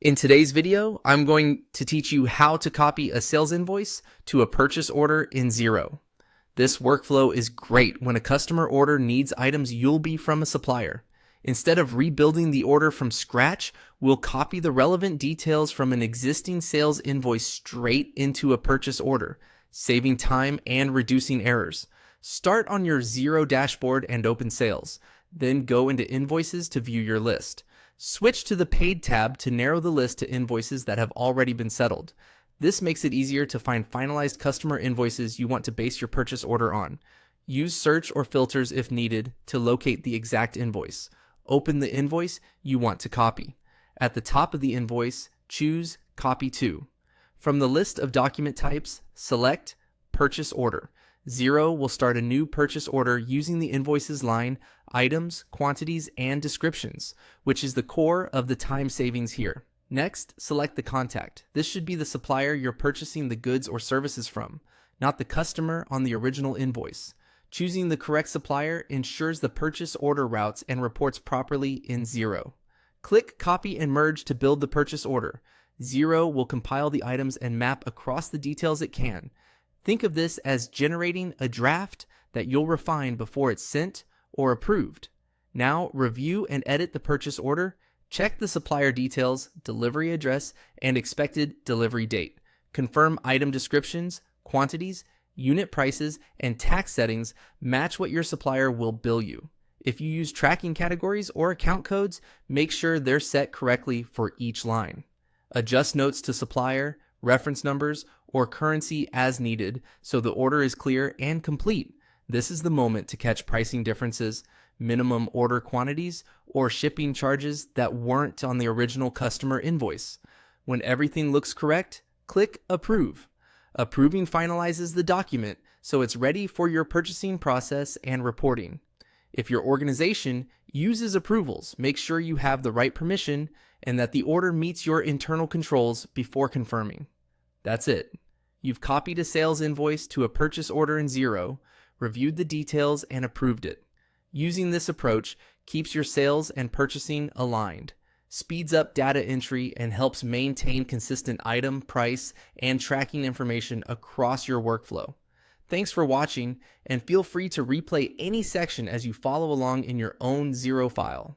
In today's video, I'm going to teach you how to copy a sales invoice to a purchase order in Xero. This workflow is great when a customer order needs items you'll be from a supplier. Instead of rebuilding the order from scratch, we'll copy the relevant details from an existing sales invoice straight into a purchase order, saving time and reducing errors. Start on your Xero dashboard and open sales. Then go into invoices to view your list. Switch to the Paid tab to narrow the list to invoices that have already been settled. This makes it easier to find finalized customer invoices you want to base your purchase order on. Use search or filters if needed to locate the exact invoice. Open the invoice you want to copy. At the top of the invoice, choose Copy To. From the list of document types, select Purchase Order. Xero will start a new purchase order using the invoices line, items, quantities, and descriptions, which is the core of the time savings here. Next, select the contact. This should be the supplier you're purchasing the goods or services from, not the customer on the original invoice. Choosing the correct supplier ensures the purchase order routes and reports properly in Xero. Click Copy and Merge to build the purchase order. Xero will compile the items and map across the details it can. Think of this as generating a draft that you'll refine before it's sent or approved. Now review and edit the purchase order. Check the supplier details, delivery address, and expected delivery date. Confirm item descriptions, quantities, unit prices, and tax settings match what your supplier will bill you. If you use tracking categories or account codes, make sure they're set correctly for each line. Adjust notes to supplier, reference numbers, or currency as needed so the order is clear and complete. This is the moment to catch pricing differences, minimum order quantities, or shipping charges that weren't on the original customer invoice. When everything looks correct, click Approve. Approving finalizes the document so it's ready for your purchasing process and reporting. If your organization uses approvals, make sure you have the right permission and that the order meets your internal controls before confirming. That's it. You've copied a sales invoice to a purchase order in Xero, reviewed the details, and approved it. Using this approach keeps your sales and purchasing aligned, speeds up data entry, and helps maintain consistent item, price, and tracking information across your workflow. Thanks for watching, and feel free to replay any section as you follow along in your own Xero file.